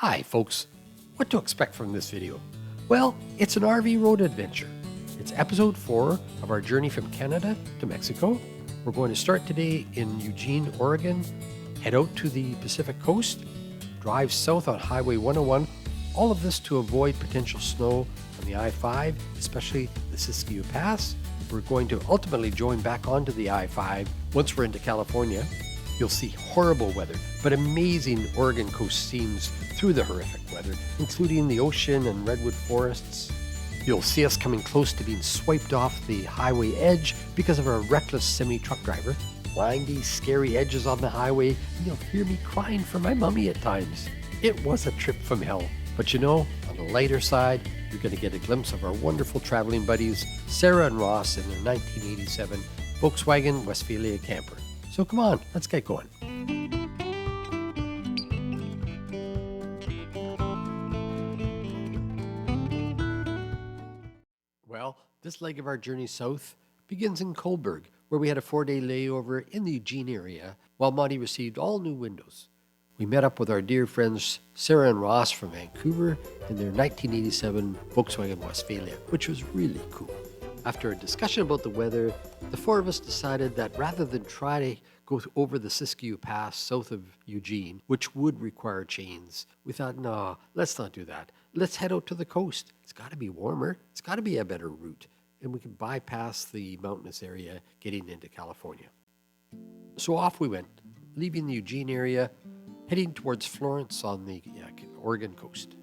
Hi folks, what to expect from this video? Well, it's an RV road adventure. It's episode 4 of our journey from Canada to Mexico. We're going to start today in Eugene, Oregon, head out to the Pacific coast, drive south on Highway 101, all of this to avoid potential snow on the I-5, especially the Siskiyou Pass. We're going to ultimately join back onto the I-5 once we're into California. You'll see horrible weather, but amazing Oregon coast scenes through the horrific weather, including the ocean and redwood forests. You'll see us coming close to being swiped off the highway edge because of our reckless semi-truck driver. Windy, scary edges on the highway, and you'll hear me crying for my mummy at times. It was a trip from hell. But you know, on the lighter side, you're going to get a glimpse of our wonderful traveling buddies, Sarah and Ross, in their 1987 Volkswagen Westfalia camper. So come on, let's get going. Well, this leg of our journey south begins in Coburg, where we had a 4-day layover in the Eugene area while Monty received all new windows. We met up with our dear friends Sarah and Ross from Vancouver in their 1987 Volkswagen Westfalia, which was really cool. After a discussion about the weather, the four of us decided that rather than try to go over the Siskiyou Pass south of Eugene, which would require chains, we thought, no, let's not do that. Let's head out to the coast. It's got to be warmer. It's got to be a better route. And we can bypass the mountainous area getting into California. So off we went, leaving the Eugene area, heading towards Florence on the Oregon coast.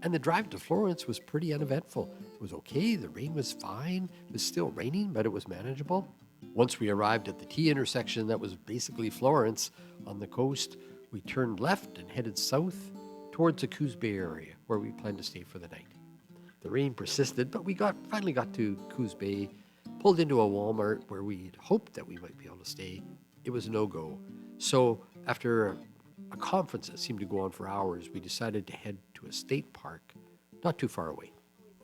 And the drive to Florence was pretty uneventful. It was okay, the rain was fine, it was still raining, but it was manageable. Once we arrived at the T intersection that was basically Florence on the coast, we turned left and headed south towards the Coos Bay area, where we planned to stay for the night. The rain persisted, but we finally got to Coos Bay, pulled into a Walmart where we had hoped that we might be able to stay. It was a no-go. So after a conference that seemed to go on for hours, we decided to head to a state park not too far away.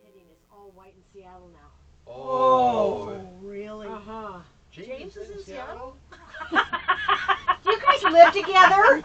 It's all white in Seattle now. Oh, really? Uh-huh. James is in Seattle? Do you guys live together?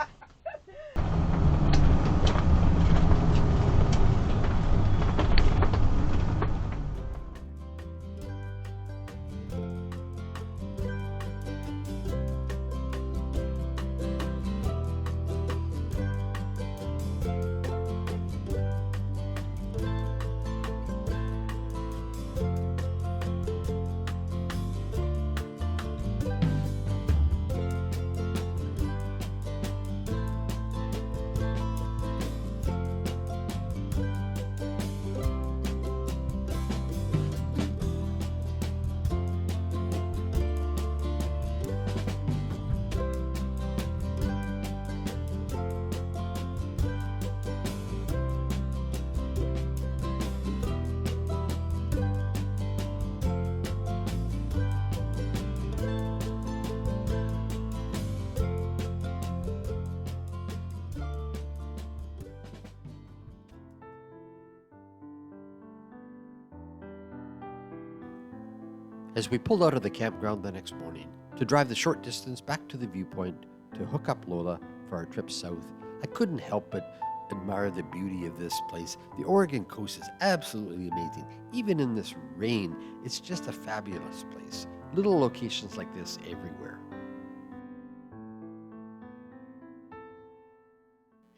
As we pulled out of the campground the next morning to drive the short distance back to the viewpoint to hook up Lola for our trip south, I couldn't help but admire the beauty of this place. The Oregon coast is absolutely amazing. Even in this rain, it's just a fabulous place. Little locations like this everywhere.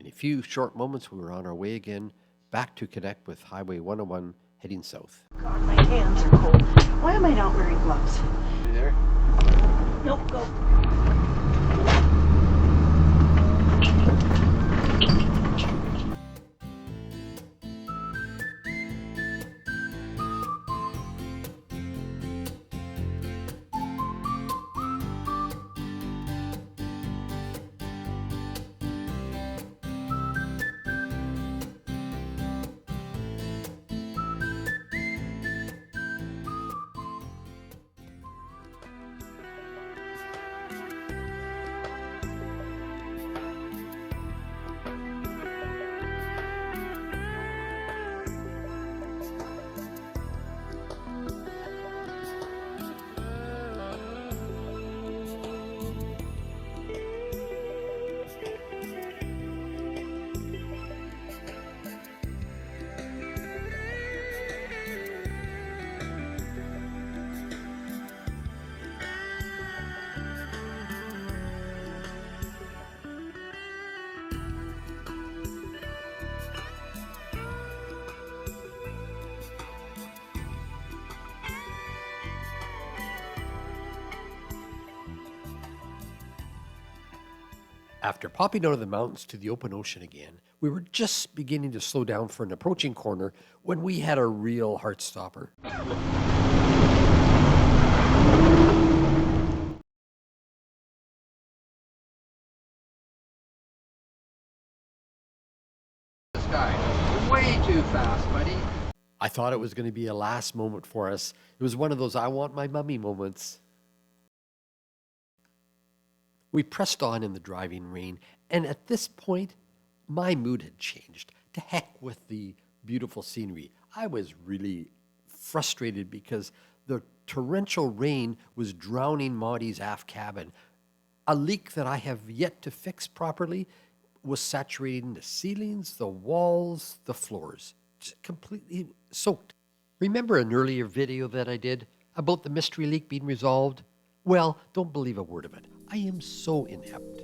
In a few short moments, we were on our way again, back to connect with Highway 101, heading south. God, my hands are cold. Why am I not wearing gloves? You there? Nope, go. After popping out of the mountains to the open ocean again, we were just beginning to slow down for an approaching corner when we had a real heart stopper. This guy, way too fast, buddy. I thought it was going to be a last moment for us. It was one of those I want my mummy moments. We pressed on in the driving rain, and at this point, my mood had changed. To heck with the beautiful scenery. I was really frustrated because the torrential rain was drowning Maudie's aft cabin. A leak that I have yet to fix properly was saturating the ceilings, the walls, the floors, just completely soaked. Remember an earlier video that I did about the mystery leak being resolved? Well, don't believe a word of it. I am so inept.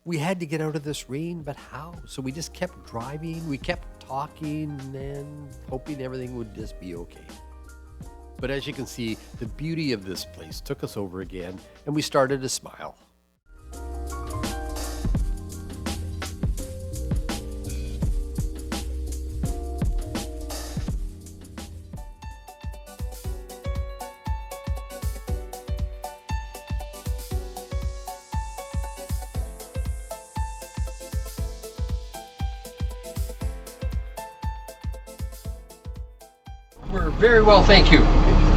We had to get out of this rain, but how? So we just kept driving, we kept talking and hoping everything would just be okay. But as you can see, the beauty of this place took us over again, and we started to smile. We're very well, thank you.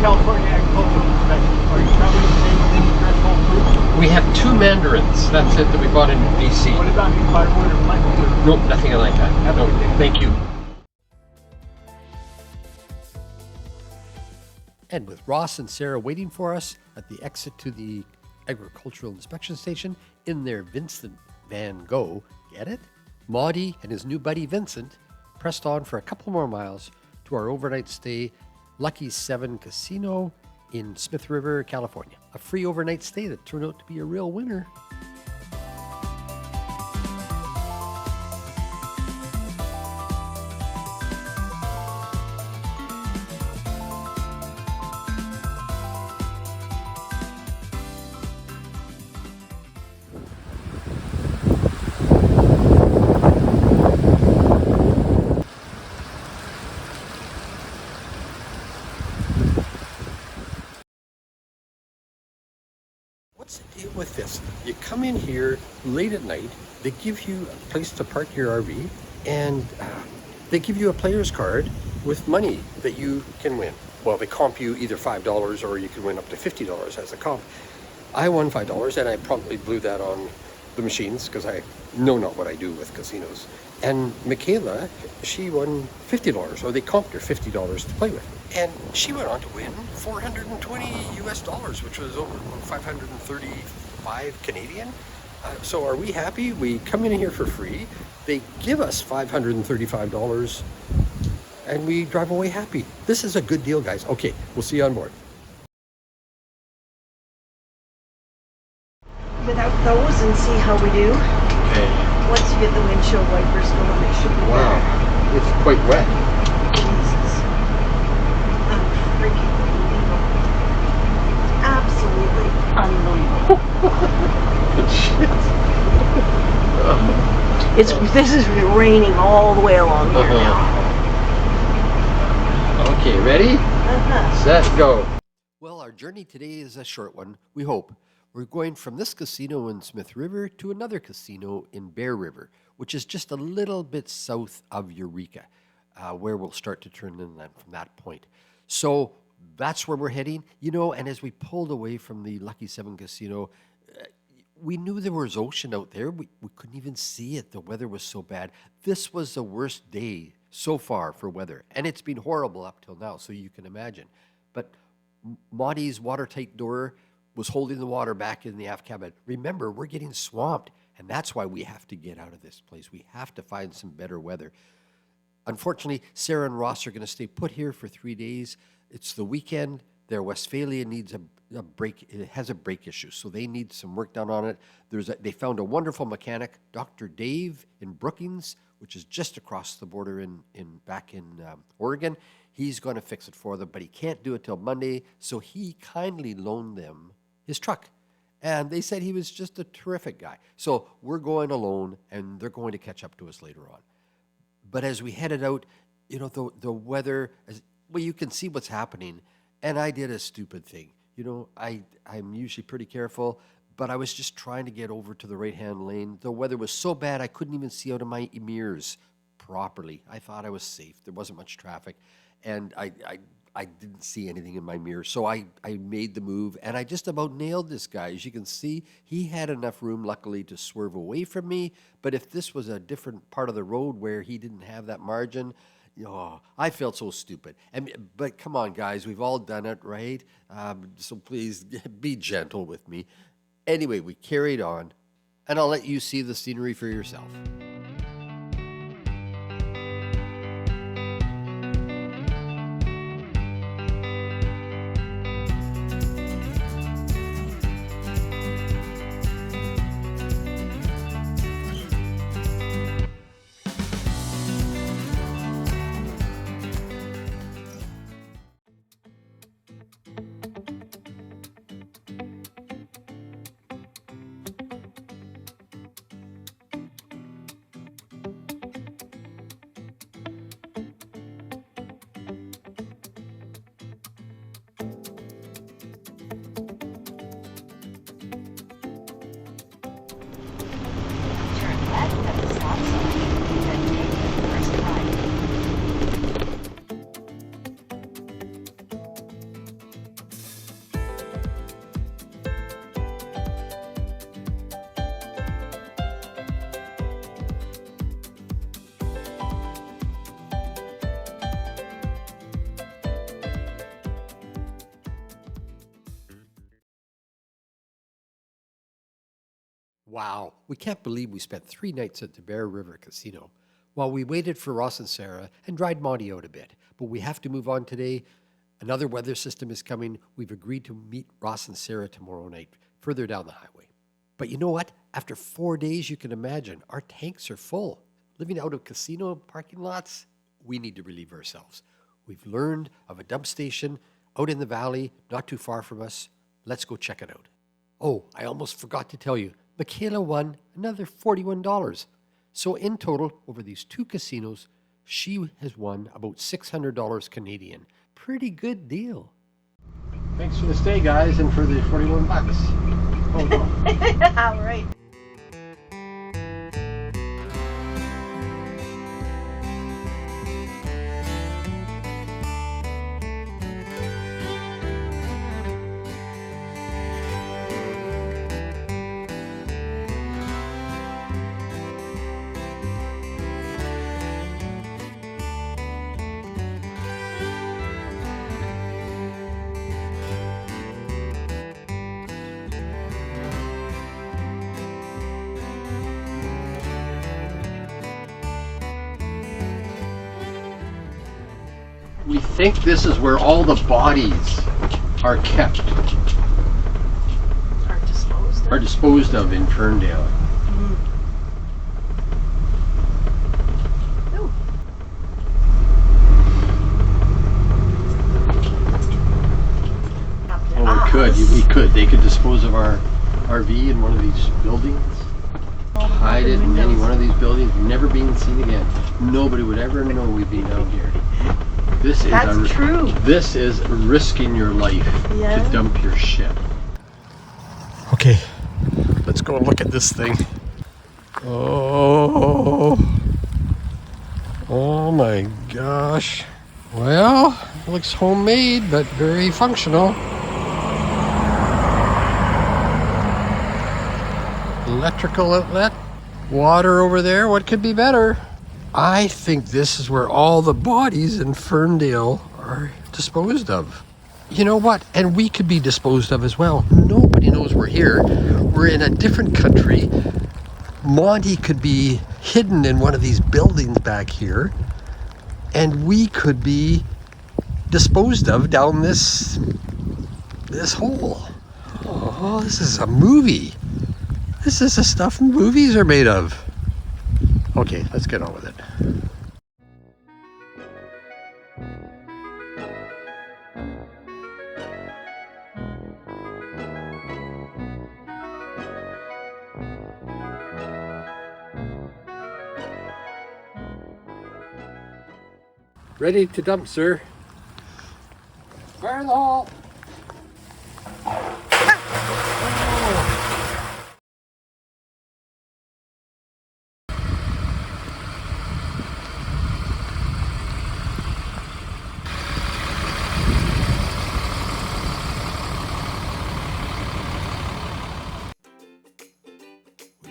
California Agricultural Inspection. Are you traveling any threshold fruits? We have 2 mandarins. That's it that we bought in BC. What about any firewood or plywood? Nope, nothing like that. Have a No, good day. thank you. And with Ross and Sarah waiting for us at the exit to the agricultural inspection station in their Vincent Van Gogh, get it? Maudie and his new buddy Vincent pressed on for a couple more miles to our overnight stay, Lucky 7 Casino in Smith River, California. A free overnight stay that turned out to be a real winner. What's the deal with this? You come in here late at night, they give you a place to park your RV, and they give you a player's card with money that you can win. Well, they comp you either $5 or you can win up to $50 as a comp. I won $5 and I promptly blew that on the machines because I know not what I do with casinos. And Michaela, she won $50, or they comped her $50 to play with. And she went on to win $420 US, which was over 535 Canadian. So are we happy? We come in here for free. They give us $535 and we drive away happy. This is a good deal, guys. Okay, we'll see you on board. Without those and see how we do. Okay. Once you get the windshield wipers going, it should be better. Wow, it's quite wet. Jesus. Unfreaking absolutely unbelievable. This is raining all the way along here now. Okay, ready? Set, go. Well, our journey today is a short one, we hope. We're going from this casino in Smith River to another casino in Bear River, which is just a little bit south of Eureka, where we'll start to turn inland from that point. So that's where we're heading, you know, and as we pulled away from the Lucky 7 Casino, we knew there was ocean out there. We couldn't even see it. The weather was so bad. This was the worst day so far for weather, and it's been horrible up till now, so you can imagine. But Maudie's watertight door was holding the water back in the aft cabin. Remember, we're getting swamped, and that's why we have to get out of this place. We have to find some better weather. Unfortunately, Sarah and Ross are going to stay put here for 3 days. It's the weekend. Their Westfalia needs a brake. It has a brake issue, so they need some work done on it. They found a wonderful mechanic, Dr. Dave in Brookings, which is just across the border back in Oregon. He's going to fix it for them, but he can't do it till Monday, so he kindly loaned them his truck. And they said he was just a terrific guy. So we're going alone, and they're going to catch up to us later on. But as we headed out, you know, the weather, well, you can see what's happening. And I did a stupid thing. You know, I'm usually pretty careful, but I was just trying to get over to the right-hand lane. The weather was so bad, I couldn't even see out of my mirrors properly. I thought I was safe. There wasn't much traffic. And I didn't see anything in my mirror. So I made the move, and I just about nailed this guy. As you can see, he had enough room, luckily, to swerve away from me. But if this was a different part of the road where he didn't have that margin, oh, I felt so stupid. But come on, guys, we've all done it, right? So please be gentle with me. Anyway, we carried on, and I'll let you see the scenery for yourself. Turn left at the stop sign, then take the first right. Wow, we can't believe we spent 3 nights at the Bear River Casino while we waited for Ross and Sarah and dried Monty out a bit. But we have to move on today. Another weather system is coming. We've agreed to meet Ross and Sarah tomorrow night, further down the highway. But you know what? After 4 days, you can imagine, our tanks are full. Living out of casino parking lots, we need to relieve ourselves. We've learned of a dump station out in the valley, not too far from us. Let's go check it out. Oh, I almost forgot to tell you, Michaela won another $41. So in total, over these 2 casinos, she has won about $600 Canadian. Pretty good deal. Thanks for the stay, guys, and for the 41 bucks. Oh, no. All right. We think this is where all the bodies are kept, Are disposed of? are disposed of in Ferndale. Ooh. Oh, we could. They could dispose of our RV in one of these buildings. Hide it in any one of these buildings, never being seen again. Nobody would ever know we've been out here. That's true. This is risking your life Yeah. to dump your shit. Okay, let's go look at this thing. Oh my gosh. Well, it looks homemade, but very functional. Electrical outlet, water over there. What could be better? I think this is where all the bodies in Ferndale are disposed of. You know what? And we could be disposed of as well. Nobody knows we're here. We're in a different country. Monty could be hidden in one of these buildings back here, and we could be disposed of down this this hole. Oh, this is a movie. This is the stuff movies are made of. Okay, let's get on with it. Ready to dump, sir. Fire in the hole.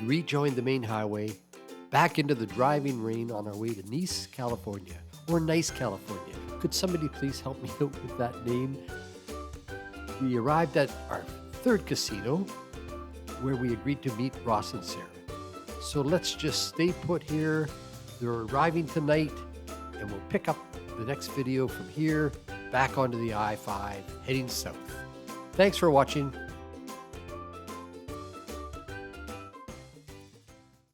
We rejoined the main highway, back into the driving rain on our way to Nice, California, or Nice, California. Could somebody please help me out with that name? We arrived at our third casino, where we agreed to meet Ross and Sarah. So let's just stay put here. They're arriving tonight, and we'll pick up the next video from here, back onto the I-5, heading south. Thanks for watching.